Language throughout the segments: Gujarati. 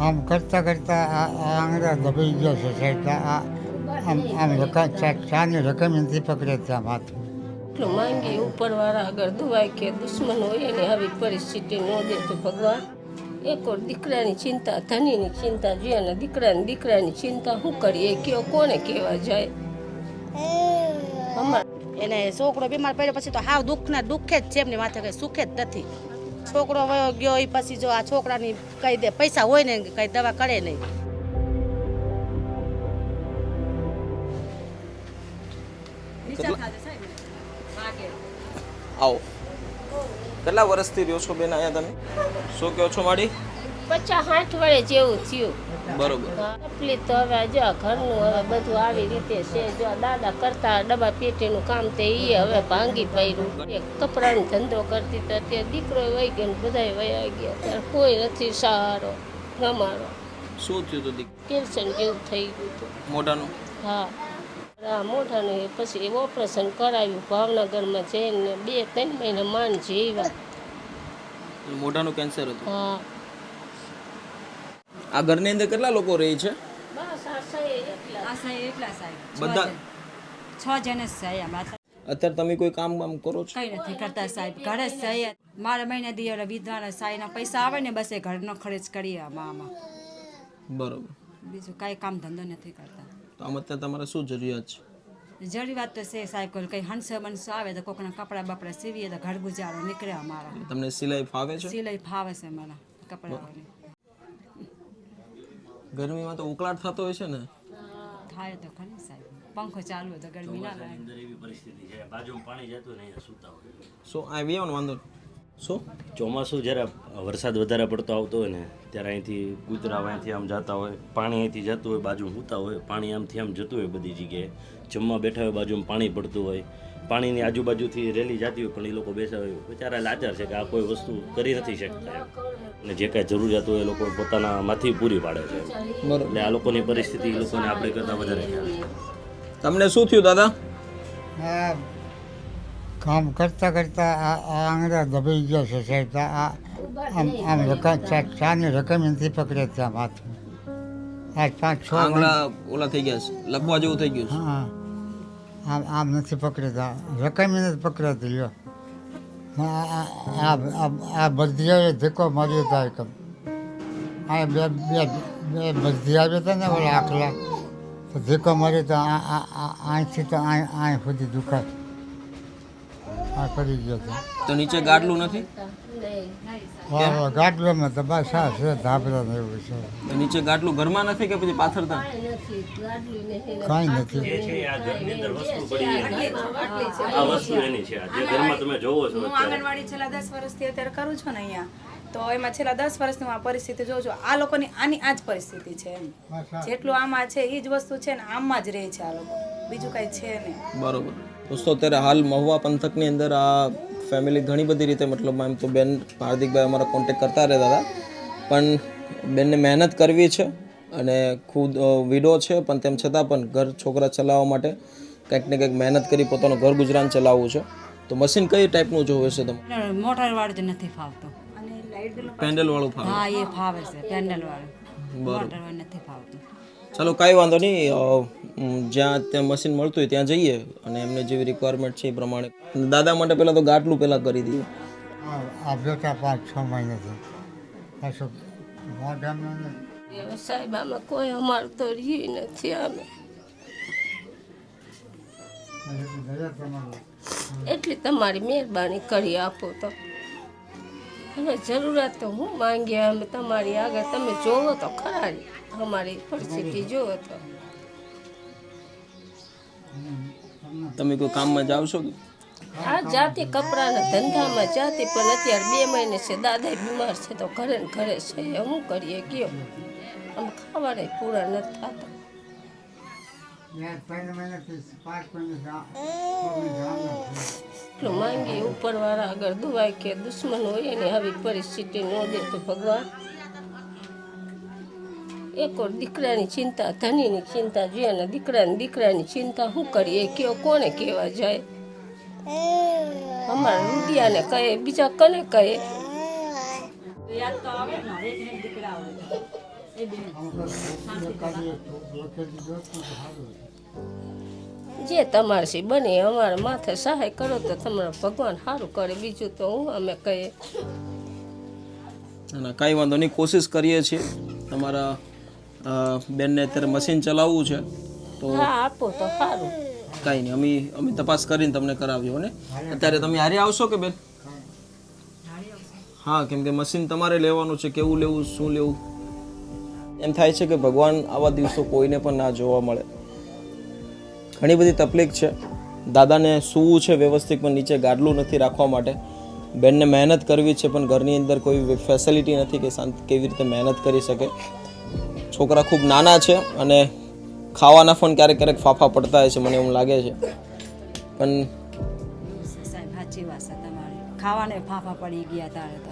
આમ કરતાં કરતાં આ આંગળા દબાઈ ગયો છે સાહેબ. આમ ચાની રકમ નથી પકડે ત્યાં માથું. એટલું માંગી ઉપરવાળા આગળ દુવાય કે દુશ્મન હોય એને આવી પરિસ્થિતિ ન દે તો ભગવાન. એક ઓર દીકરાની ચિંતા, ધનીની ચિંતા જોઈએ ને દીકરાની ચિંતા શું કરીએ, કયો કોને કહેવા જાય. એને છોકરો બીમાર પડ્યો પછી તો હાવ દુઃખે જ છે, એમની માથે કઈ સુખે જ નથી. છોકરો વયો ગયો એ પછી જો આ છોકરાની કઈ દે પૈસા હોય ને કઈ દવા કરે નહીં. આવો કેટલા વર્ષથી રહ્યો છો બેન અહીંયા તમે? શું કહો છો માડી? 50-60 વર્ષ જેવું થયું. બરોબર. તકલીફ તો હવે જો ઘરનું હવે બધું આવી રીતે છે. જો દાદા કરતા ડબ્બા પેટીનું કામ તે એ હવે ભાંગી પડ્યું. એક કપડાનો ધંધો કરતી તો અત્યારે દીકરો વહી ગયો ને બધાય વયા ગયા. ત્યારે કોઈ નથી સહારો અમારો. શું થયું હતું? કેલ્સન જેવું થઈ ગયું હતું મોઢાનું? હા, આ મોઢાનું પછી ઓપરેશન કરાવ્યું ભાવનગરમાં જઈને 2-3 મહિના માન જીવ્યા. મોઢાનું કેન્સર હતું? હા. આ ઘરની અંદર કેટલા લોકો રહે છે? બસ આ એટલા સાહેબ બધા 6 જણ જ છે. અત્યારે તમે કોઈ કામ કરો છો? કઈ નથી કરતા સાહેબ, ઘરે જ છે. મારા મહિને દિયર વિધવાના સાઈના પૈસા આવે ને બસ એ ઘરનો ખર્ચ કરીએ મામાં. બરોબર. બીજું કાંઈ કામ ધંધો નથી કરતા. તો આમ અત્યારે તમારે શું જરૂરિયાત છે? જરૂરિયાત તો છે સાહેબ, કંઈ હંસો બનસો આવે તો કોકના કપડાં બપડા સીવીએ તો ઘર ગુજારો નીકળે અમારા. તમને સિલાઈ ફાવે છે? સિલાઈ ફાવે છે મને કપડાની. ગરમીમાં તો ઉકળાટ થતો હોય છે ને? થાય તો ખરી સાહેબ, પંખો ચાલુ હોય તો ગરમી ના લાગે. શું આવી આવવાનો વાંધો? શું ચોમાસું જ્યારે વરસાદ વધારે પડતો આવતો હોય ને ત્યારે અહીંથી કૂતરા અહીંથી આમ જતા હોય, પાણી અહીંથી જતું હોય, બાજુ સૂતા હોય, પાણી આમથી આમ જતું હોય બધી જગ્યાએ. જમવા બેઠા હોય બાજુમાં પાણી પડતું હોય, પાણીની આજુબાજુથી રેલી જતી હોય પણ એ લોકો બેસા હોય. બિચારા લાચાર છે કે આ કોઈ વસ્તુ કરી નથી શકતા અને જે કાંઈ જરૂરિયાત હોય એ લોકો પોતાના માંથી પૂરી પાડે છે. બરોબર. એટલે આ લોકોની પરિસ્થિતિ એ લોકોને આપણે કરતાં વધારે ખ્યાલ છે. તમને શું થયું દાદા? આ કામ કરતાં કરતાં આ આંગળા દબાઈ ગયો છે સાહેબ. આમ ચાની રકમ નથી પકડે ત્યાં માથું. આજ 5-6 આંગળા ઓલા થઈ ગયા છે, લપવા જેવું થઈ ગયું છે. હા, આમ નથી પકડતા, રકમ નથી પકડાતી. લ્યો આ બધી ધક્કો માર્યો હતા એકમ. આ બે બધી આવ્યા હતા ને ઓલા આખલા, તો ધક્કો માર્યો તો અહીંથી તો અહીં સુધી દુખાય. આ કરી ગયો હતો. તો નીચે ગાડલું નથી? ગાડલામાં તો બસ આ છે ધાબળા ને એવું છે. તો નીચે ગાડલું ઘરમાં નથી કે પછી પાથરતા? કાંઈ નથી. આ ઘરની અંદર વસ્તુ પડી આ વસ્તુ એની છે જે ઘરમાં તમે જોવો છો. હું આંગણવાડી છેલ્લા 10 વર્ષથી અત્યારે કરું છું ને અહીંયા, તો એમાં છેલ્લા 10 વર્ષની હું આ પરિસ્થિતિ જોઉં છું. આ લોકોની આની આ જ પરિસ્થિતિ છે એમ. જેટલું આમાં છે એ જ વસ્તુ છે ને આમાં જ રહે છે આ લોકો, બીજું કાંઈ છે નહીં. બરોબર. દોસ્તો અત્યારે હાલ મહુવા પંથકની અંદર આ ફેમિલી ઘણી બધી રીતે મતલબ એમ તો બેન હાર્દિકભાઈ અમારા કોન્ટેક્ટ કરતા રહેતા હતા, પણ બેનને મહેનત કરવી છે અને ખુદ વિડો છે પણ તેમ છતાં પણ ઘર છોકરા ચલાવવા માટે કંઈક ને કંઈક મહેનત કરી પોતાનું ઘર ગુજરાન ચલાવવું છે. તો મશીન કઈ ટાઈપનું જોવે છે તમે? મોટર વાળું તો નથી ફાવતું. પેન્ડલ વાળું ફાવે? હા એ ફાવે છે પેન્ડલ વાળું, મોટર વાળું નથી ફાવતું. ચાલો કાંઈ વાંધો નહીં, જ્યાં ત્યાં મશીન મળતું હોય ત્યાં જઈએ અને એમને જેવી રિક્વાયરમેન્ટ છે એ પ્રમાણે. દાદા માટે પહેલાં તો ગાટલું પહેલાં કરી દઈએ. આ બેટા 5-6 મહિનાથી પાછું મોઢામાં સાહેબ આમાં કોઈ અમારું તો રહ્યું નથી. અમે એટલી તમારી મહેરબાની કરી આપો તો. હવે જરૂરત તો હું માંગીએ અમે તમારી આગળ, તમે જોવો તો ખરા અમારી પરિસ્થિતિ જોવો તો. તમે કોઈ કામમાં જાવ છો કે? આ જાતિ કપડાના ધંધામાં જાતિ, પણ અત્યારે 2 મહિને છે દાદા બીમાર છે તો ઘરે ને ઘરે છે. શું કરીએ કયો, આમ ખાવાને પૂરા નથી થતા. એટલું માંગી ઉપરવાળા આગળ દુવાય કે દુશ્મન હોય ને આવી પરિસ્થિતિ ન દે તો ભગવાન. એક ઓર દીકરાની ચિંતા, ધનીની ચિંતા જોઈએ ને દીકરાની ચિંતા શું કરીએ, કયો કોને કહેવા જાય. અમારા રૂડિયાને કહે, બીજા કને કહે. યાદ તો આવે ને, એક દીકરા હોય જે તમારથી બને અમારા માથે સહાય કરો તો તમારા ભગવાન સારું કરે, બીજું તો હું અમે કહીએ. ના કાંઈ વાંધો નહીં, કોશિશ કરીએ છીએ. તમારા બેનને અત્યારે મશીન ચલાવવું છે તો હા આપો તો સારું. કાંઈ નહીં, અમે તપાસ કરીને તમને કરાવ્યો ને. અત્યારે તમે હારે આવશો કે બેન? હા, કેમ કે મશીન તમારે લેવાનું છે. કેવું લેવું, શું લેવું, એમ થાય છે કે ભગવાન આવા દિવસો કોઈને પણ ના જોવા મળે. ઘણી બધી તકલીફ છે. દાદાને સૂવું છે વ્યવસ્થિત, પણ નીચે ગાડલું નથી રાખવા માટે. બેનને મહેનત કરવી છે પણ ઘરની અંદર કોઈ ફેસિલિટી નથી કે શાંતિ કેવી રીતે મહેનત કરી શકે. છોકરા ખૂબ નાના છે અને ખાવાના પણ ક્યારેક ક્યારેક ફાફા પડતા હોય છે, મને એવું લાગે છે. પણ સાહેબ સાચી વાત છે તમારી, ખાવાને ફાફા પડી ગયા તારે તો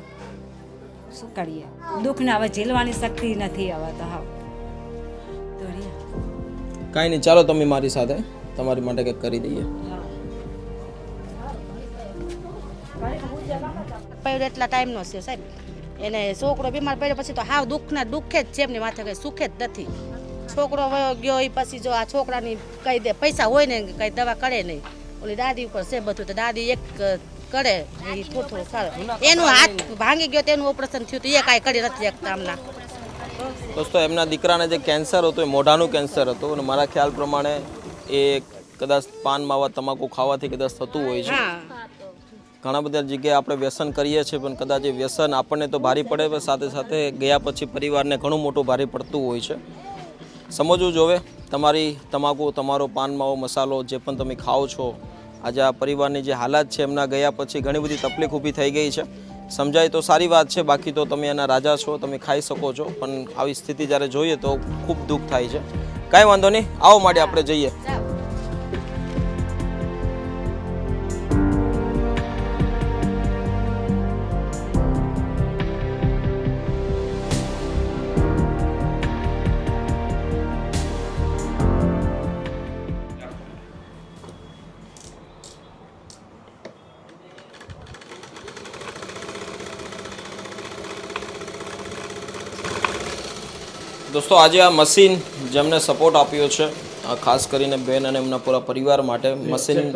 શું કરીએ. દુઃખને હવે ઝીલવાની શક્તિ નથી હવે તો. હા કાંઈ નહીં, ચાલો તમે મારી સાથે તમારી માટે કંઈક કરી દઈએ. પડ્યો એટલા ટાઈમનો છે સાહેબ. એને છોકરો બીમાર પડ્યો પછી તો હાવ દુઃખના દુઃખે જ છે એમની માથે, કંઈ સુખે જ નથી. છોકરો વયો ગયો એ પછી જો આ છોકરાની કઈ દે પૈસા હોય ને કઈ દવા કરે નહીં. ઓલી દાદી ઉપર છે બધું, તો દાદી એક કરે એ થોડું સારું. એનું હાથ ભાંગી ગયો, તેનું ઓપરેશન થયું તો એ કાંઈ કરી નથી શકતા હમણાં. દોસ્તો, એમના દીકરાને જે કેન્સર હતું એ મોઢાનું કેન્સર હતું અને મારા ખ્યાલ પ્રમાણે એ કદાચ પાન માવા તમાકુ ખાવાથી કદાચ થતું હોય છે. ઘણા બધા જગ્યાએ આપણે વ્યસન કરીએ છીએ પણ કદાચ એ વ્યસન આપણને તો ભારી પડે, પણ સાથે સાથે ગયા પછી પરિવારને ઘણું મોટું ભારી પડતું હોય છે. સમજવું જોવે, તમારી તમાકુ, તમારો પાન માવો મસાલો જે પણ તમે ખાઓ છો, આજે આ પરિવારની જે હાલાત છે એમના ગયા પછી ઘણી બધી તકલીફ ઊભી થઈ ગઈ છે. સમજાય તો સારી વાત છે, બાકી તો તમે એના રાજા છો, તમે ખાઈ શકો છો, પણ આવી સ્થિતિ જ્યારે જોઈએ તો ખૂબ દુઃખ થાય છે. કાંઈ વાંધો નહીં, આવો માટે આપણે જઈએ. દોસ્તો, આજે આ મશીન જેમને સપોર્ટ આપ્યો છે, ખાસ કરીને બેન અને એમના પૂરા પરિવાર માટે મશીન,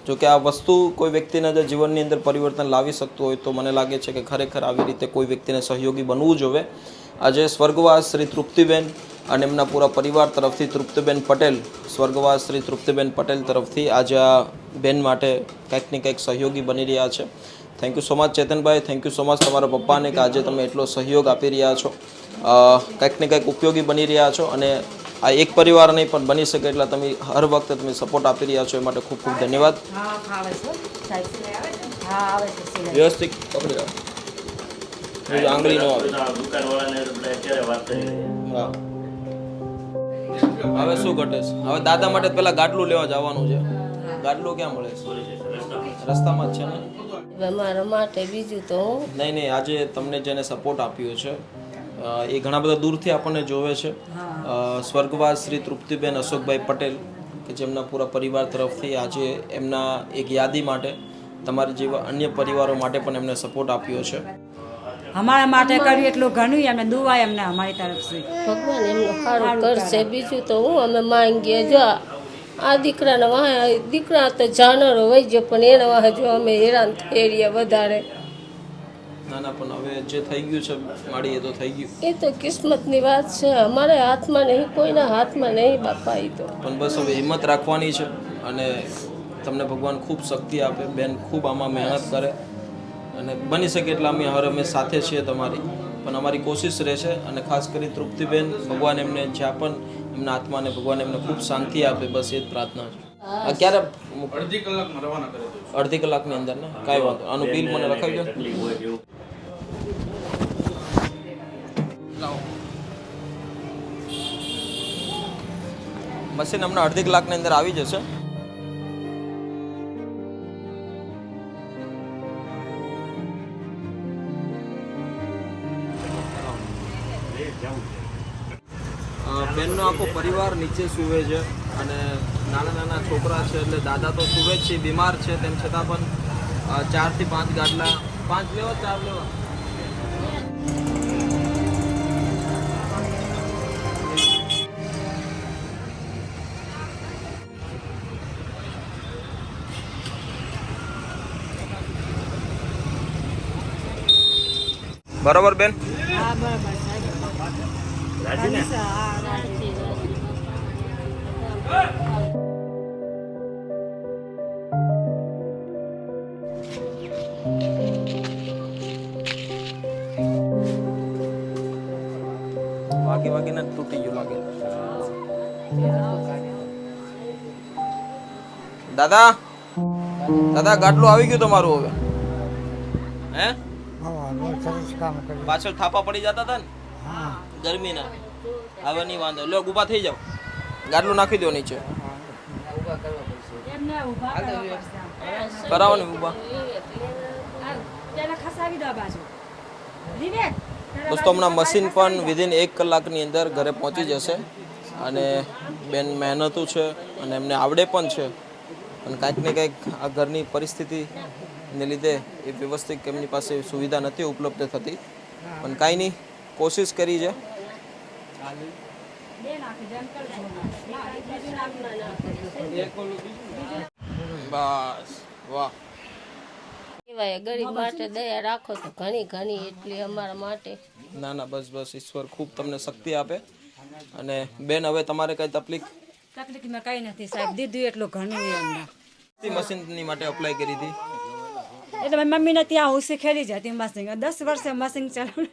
જો કે આ વસ્તુ કોઈ વ્યક્તિના જે જીવનની અંદર પરિવર્તન લાવી શકતું હોય તો મને લાગે છે કે ખરેખર આવી રીતે કોઈ વ્યક્તિને સહયોગી બનવું જોઈએ. આજે સ્વર્ગવાસ શ્રી તૃપ્તિબેન અને એમના પૂરા પરિવાર તરફથી તૃપ્તિબેન પટેલ, સ્વર્ગવાસ શ્રી તૃપ્તિબેન પટેલ તરફથી આજે આ બેન માટે કંઈક ને કંઈક સહયોગી બની રહ્યા છે. થેન્ક યુ સો મચ ચેતનભાઈ, થેન્ક યુ સો મચ તમારા પપ્પાને કે આજે તમે એટલો સહયોગ આપી રહ્યા છો, કંઈક ને કંઈક ઉપયોગી બની રહ્યા છો અને આ એક પરિવાર નહીં પણ બની શકે એટલા તમે હર વખતે તમે સપોર્ટ આપી રહ્યા છો એ માટે ખૂબ ખૂબ ધન્યવાદ. વ્યવસ્થિત પકડી રાખો, આંગળી નો આવે. હા, હવે શું ઘટે છે? હવે દાદા માટે પેલા ગાડલું લેવા જવાનું છે. ગાડલું ક્યાં મળે છે? રસ્તામાં જ છે ને. મારા માટે બીજું તો નહીં, આજે તમને જેને સપોર્ટ આપ્યો છે એ ઘણા બધા દૂરથી આપણને જોવે છે. સ્વર્ગવાસ શ્રી તૃપ્તિબેન અશોકભાઈ પટેલ કે જેમના પૂરા પરિવાર તરફથી આજે એમના એક યાદી માટે તમારી જેવા અન્ય પરિવારો માટે પણ એમને સપોર્ટ આપ્યો છે. અમારા માટે કર્યું એટલું ઘણું એમને દુઆ એમને અમારી તરફથી. ભગવાન એમનું સારું કરશે, બીજું તો હું અમે માંગીએ. જો આ દીકરાના વાહે, દીકરા તો જાનરો વહી ગયો પણ એના વાહે જો અમે હેરાન થઈ રહ્યા વધારે. ના પણ હવે જે થઈ ગયું છે માડી, એ તો થઈ ગયું. એ તો કિસ્મતની વાત છે, અમારે હાથમાં નહીં, કોઈના હાથમાં નહીં બાપા. એ તો પણ બસ હવે હિંમત રાખવાની છે અને તમને ભગવાન ખૂબ શક્તિ આપે. બેન ખૂબ આમાં મહેનત કરે અને બની શકે એટલા અમે હંમેશા સાથે છીએ તમારી, પણ અમારી કોશિશ રહેશે. અને ખાસ કરી તૃપ્તિબેન, ભગવાન એમને જ્યાં પણ એમના આત્માને ભગવાન એમને ખૂબ શાંતિ આપે, બસ એ જ પ્રાર્થના છે. ક્યારે? અડધી કલાકમાં રવાના કરી દઉં. અડધી કલાકની અંદર ને? કાંઈ વાંધો. આનું બિલ મને લખાવી દો. મશીન હમણાં અડધી કલાકની અંદર આવી જશે. બેનનો આખો પરિવાર નીચે સૂવે છે અને નાના નાના છોકરા છે, એટલે દાદા તો સૂવે જ છે, બીમાર છે, તેમ છતાં પણ 4 થી 5 ગાડલા, 5 લેવા 4 લેવા. બરોબર બેન? હા બરાબર સાહેબ રાજી ને હા રાજી. વાગીને તૂટી ગયું લાગે. દાદા દાદા ગાટલું આવી ગયું તમારું હવે? હે હા બહુ સરસ કામ કર્યું. પાછળ થાપા પડી જતા હતા ને હા ગરમીના, હવે નહીં વાંધો. લો ઊભા થઈ જાઓ, ગાટલું નાખી દો નીચે. એમને ઊભા કરવા પડશે આમ. કરાવો ને ઊભા. પેલા ખસાવી દો બાજુ વિવેક. દોસ્તો હમણાં મશીન પણ વિધિન 1 કલાકની અંદર ઘરે પહોંચી જશે. અને બેન મહેનતું છે અને એમને આવડે પણ છે, અને કાંઈક ને કંઈક આ ઘરની પરિસ્થિતિને લીધે એ વ્યવસ્થિત એમની પાસે સુવિધા નથી ઉપલબ્ધ થતી, પણ કાંઈ નહીં, કોશિશ કરી છે. બસ વાહ. કહેવાય ગરીબ માટે દયા રાખો તો ઘણી ઘણી એટલી અમારા માટે. ના ના બસ બસ, ઈશ્વર ખૂબ તમને શક્તિ આપે. અને બેન હવે તમારે કઈ તકલીફ તકલીફમાં કઈ નથી સાહેબ, દીધું એટલું ઘણું એમને. મશીનની માટે અપ્લાય કરી હતી? એટલે મારી મમ્મીને ત્યાં હું શીખેલી જ હતી મશીન, 10 વર્ષે મશીન ચાલુ.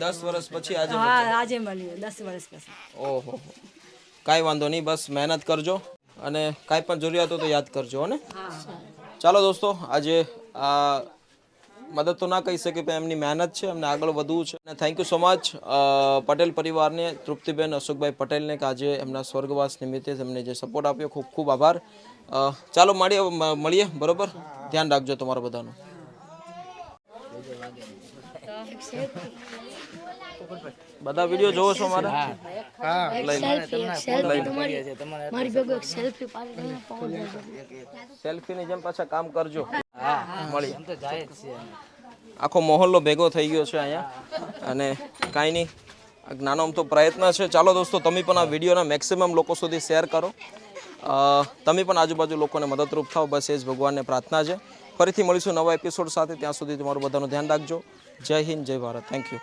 10 વર્ષ પછી આજે? હા આજે મળ્યું 10 વર્ષ પછી. ઓહો, કાંઈ વાંધો નહીં, બસ મહેનત કરજો અને કાંઈ પણ જરૂરિયાત હોય તો યાદ કરજો હો ને. ચાલો દોસ્તો, આજે આ મદદ તો ના કહી શકે પણ એમની મહેનત છે, એમને આગળ વધવું છે. અને thank you so much Patel પરિવારને, તૃપ્તિબેન, અશોકભાઈ પટેલને, કે આજે એમના સ્વર્ગવાસ નિમિત્તે એમને જે સપોર્ટ આપ્યો, ખૂબ ખૂબ આભાર. ચાલો મળીએ બરોબર, ધ્યાન રાખજો તમારા બધાનું. બધા વિડીયો જોવો છો મારા? સેલ્ફીની જેમ પાછા કામ કરજો. મળી આખો મહોલ્લો ભેગો થઈ ગયો છે અહીંયા, અને કાંઈ નહીં, નાનો આમ તો પ્રયત્ન છે. ચાલો દોસ્તો, તમે પણ આ વિડીયોના મેક્સિમમ લોકો સુધી શેર કરો. તમે પણ આજુબાજુ લોકોને મદદરૂપ થાઓ, બસ એ જ ભગવાનને પ્રાર્થના છે. ફરીથી મળીશું નવા એપિસોડ સાથે. ત્યાં સુધી તમારું બધાનું ધ્યાન રાખજો. જય હિન્દ, જય ભારત. Thank you.